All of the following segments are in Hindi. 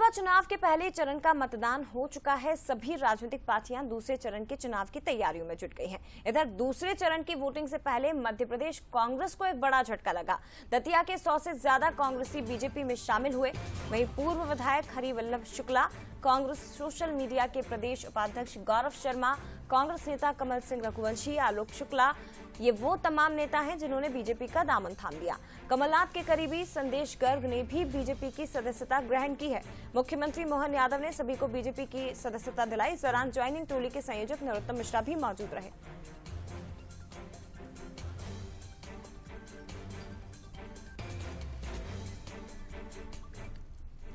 लोकसभा चुनाव के पहले चरण का मतदान हो चुका है। सभी राजनीतिक पार्टियां दूसरे चरण के चुनाव की तैयारियों में जुट गई हैं। इधर दूसरे चरण की वोटिंग से पहले मध्य प्रदेश कांग्रेस को एक बड़ा झटका लगा। दतिया के 100 से ज्यादा कांग्रेसी बीजेपी में शामिल हुए। वहीं पूर्व विधायक हरिवल्लभ शुक्ला, कांग्रेस सोशल मीडिया के प्रदेश उपाध्यक्ष गौरव शर्मा, कांग्रेस नेता कमल सिंह रघुवंशी, आलोक शुक्ला, ये वो तमाम नेता हैं जिन्होंने बीजेपी का दामन थाम लिया। कमलनाथ के करीबी संदेश गर्ग ने भी बीजेपी की सदस्यता ग्रहण की है। मुख्यमंत्री मोहन यादव ने सभी को बीजेपी की सदस्यता दिलाई। इस दौरान ज्वाइनिंग टोली के संयोजक नरोत्तम मिश्रा भी मौजूद रहे।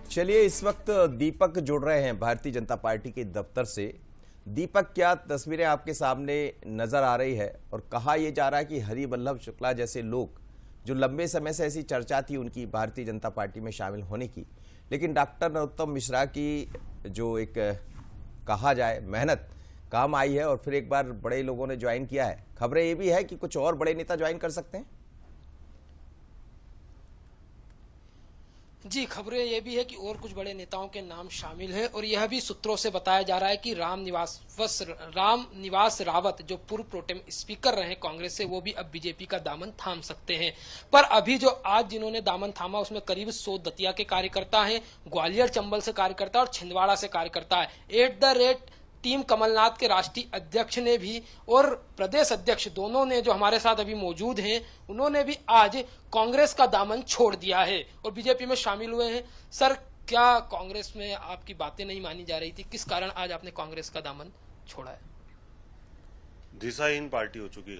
चलिए, इस वक्त दीपक जुड़ रहे हैं भारतीय जनता पार्टी के दफ्तर से। दीपक, क्या तस्वीरें आपके सामने नजर आ रही है और कहा यह जा रहा है कि हरिवल्लभ शुक्ला जैसे लोग, जो लंबे समय से ऐसी चर्चा थी उनकी भारतीय जनता पार्टी में शामिल होने की, लेकिन डॉक्टर नरोत्तम मिश्रा की जो एक कहा जाए मेहनत काम आई है और फिर एक बार बड़े लोगों ने ज्वाइन किया है। खबरें ये भी है कि कुछ और बड़े नेता ज्वाइन कर सकते हैं। जी, खबरें ये भी है कि और कुछ बड़े नेताओं के नाम शामिल हैं और यह भी सूत्रों से बताया जा रहा है कि राम निवास रावत, जो पूर्व प्रोटेम स्पीकर रहे कांग्रेस से, वो भी अब बीजेपी का दामन थाम सकते हैं। पर अभी जो आज जिन्होंने दामन थामा उसमें करीब 100 दतिया के कार्यकर्ता हैं, ग्वालियर चंबल से कार्यकर्ता और छिंदवाड़ा से कार्यकर्ता है। टीम कमलनाथ के राष्ट्रीय अध्यक्ष ने भी और प्रदेश अध्यक्ष दोनों ने, जो हमारे साथ अभी मौजूद हैं, उन्होंने भी आज कांग्रेस का दामन छोड़ दिया है और बीजेपी में शामिल हुए हैं। सर, क्या कांग्रेस में आपकी बातें नहीं मानी जा रही थी? किस कारण आज आपने कांग्रेस का दामन छोड़ा है? दिशाहीन पार्टी हो चुकी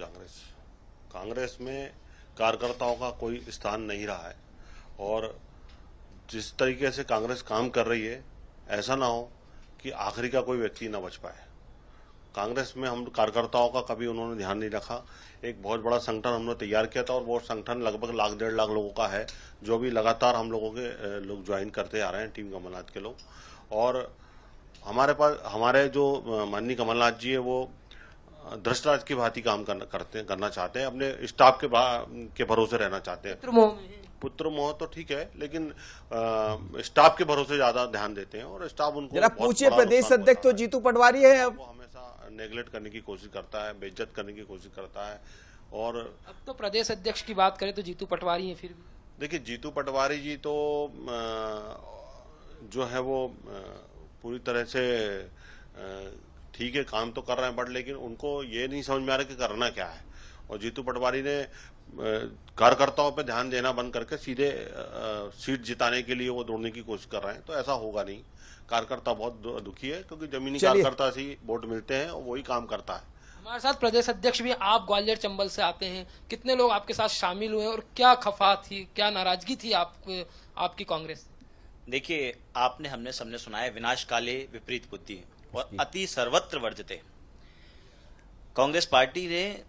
कांग्रेस में कार्यकर्ताओं का कोई स्थान नहीं रहा है और जिस तरीके से कांग्रेस काम कर रही है, ऐसा ना हो कि आखिरी का कोई व्यक्ति न बच पाए। कांग्रेस में हम कार्यकर्ताओं का कभी उन्होंने ध्यान नहीं रखा। एक बहुत बड़ा संगठन हमने तैयार किया था और वो संगठन लगभग 1,00,000-1.5 लाख लोगों का है, जो भी लगातार हम लोगों के लोग ज्वाइन करते आ रहे हैं, टीम कमलनाथ के लोग। और हमारे जो माननीय कमलनाथ जी है, वो धृष्टराज की भांति काम करना चाहते हैं, अपने स्टाफ के भरोसे रहना चाहते हैं। पुत्र मोह तो ठीक है, लेकिन स्टाफ के भरोसे ज्यादा ध्यान देते हैं और स्टाफ उनको जरा पूछिए, प्रदेश अध्यक्ष तो जीतू पटवारी है, वो हमेशा नेगलेक्ट करने की कोशिश करता है, बेइज्जत करने की कोशिश करता है। और अब तो प्रदेश अध्यक्ष की बात करें तो जीतू पटवारी हैं। फिर भी देखिए, जीतू पटवारी जी तो जो है वो पूरी तरह से ठीक है, काम तो कर रहे हैं, बट लेकिन उनको ये नहीं समझ में आ रहा कि करना क्या है। और जीतू पटवारी ने कार्यकर्ताओं पे ध्यान देना बंद करके सीधे सीट जिताने के लिए वो दौड़ने की कोशिश कर रहे हैं, तो ऐसा होगा नहीं। कार्यकर्ता बहुत दुखी है क्योंकि जमीनी कार्यकर्ता से ही वोट मिलते हैं और वही काम करता है। हमारे साथ प्रदेश अध्यक्ष भी, आप ग्वालियर चंबल से आते हैं, कितने लोग आपके साथ शामिल हुए और क्या खफा थी, क्या नाराजगी थी आपकी कांग्रेस? देखिए, हमने सबने सुना है, विनाश काले विपरीत बुद्धि और अति सर्वत्र वर्जते। कांग्रेस पार्टी ने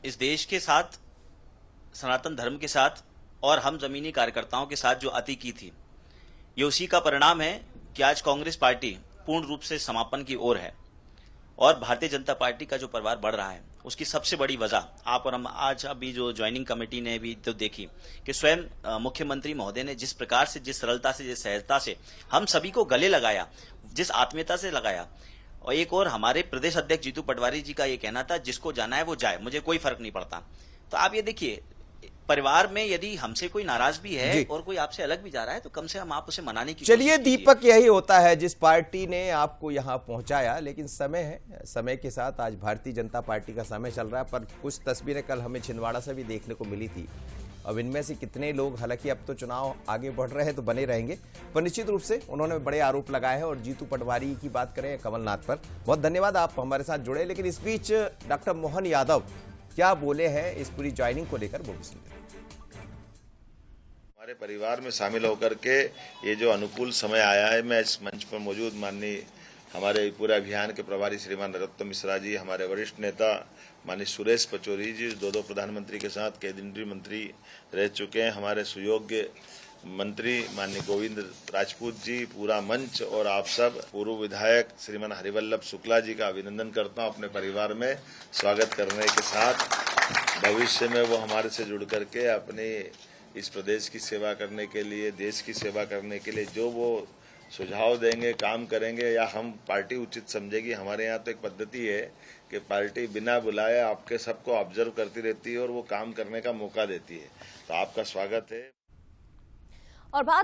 इस देश के साथ, सनातन धर्म के साथ और हम जमीनी कार्यकर्ताओं के साथ जो अति की थी, ये उसी का परिणाम है कि आज कांग्रेस पार्टी पूर्ण रूप से समापन की ओर है और भारतीय जनता पार्टी का जो परिवार बढ़ रहा है, उसकी सबसे बड़ी वजह आप और हम आज अभी जो ज्वाइनिंग कमेटी ने भी तो देखी कि स्वयं मुख्यमंत्री महोदय ने जिस प्रकार से, जिस सरलता से, जिस सहजता से हम सभी को गले लगाया, जिस आत्मीयता से लगाया। और एक और हमारे प्रदेश अध्यक्ष जीतू पटवारी जी का ये कहना था, जिसको जाना है वो जाए, मुझे कोई फर्क नहीं पड़ता। तो आप ये देखिए, परिवार में यदि हमसे कोई नाराज भी है और कोई आपसे अलग भी जा रहा है, तो कम से कम आप उसे मनाने की चलिए दीपक, यही होता है जिस पार्टी ने आपको यहां पहुंचाया, लेकिन समय है, समय के साथ आज भारतीय जनता पार्टी का समय चल रहा है। पर कुछ तस्वीरें कल हमें छिंदवाड़ा से भी देखने को मिली थी। अब इनमें से कितने लोग, हालांकि अब तो चुनाव आगे बढ़ रहे हैं तो बने रहेंगे, पर निश्चित रूप से उन्होंने बड़े आरोप लगाए हैं। और जीतू पटवारी की बात करें, कमलनाथ पर बहुत धन्यवाद, आप हमारे साथ जुड़े। लेकिन इस बीच डॉक्टर मोहन यादव क्या बोले हैं इस पूरी ज्वाइनिंग को लेकर, वो भी सुनते हैं। हमारे परिवार में शामिल होकर के ये जो अनुकूल समय आया है, मैं इस मंच पर मौजूद माननीय हमारे पूरे अभियान के प्रभारी श्रीमान नरोत्तम मिश्रा जी, हमारे वरिष्ठ नेता माननीय सुरेश पचौरी जी, दो प्रधानमंत्री के साथ केंद्रीय मंत्री रह चुके हैं, हमारे सुयोग्य मंत्री माननीय गोविंद राजपूत जी, पूरा मंच और आप सब, पूर्व विधायक श्रीमान हरिवल्लभ शुक्ला जी का अभिनंदन करता हूं अपने परिवार में स्वागत करने के साथ। भविष्य में वो हमारे से जुड़ करके अपने इस प्रदेश की सेवा करने के लिए, देश की सेवा करने के लिए जो वो सुझाव देंगे, काम करेंगे, या हम पार्टी उचित समझेगी। हमारे यहाँ तो एक पद्धति है कि पार्टी बिना बुलाए आपके सबको ऑब्जर्व करती रहती है और वो काम करने का मौका देती है। तो आपका स्वागत है। और बात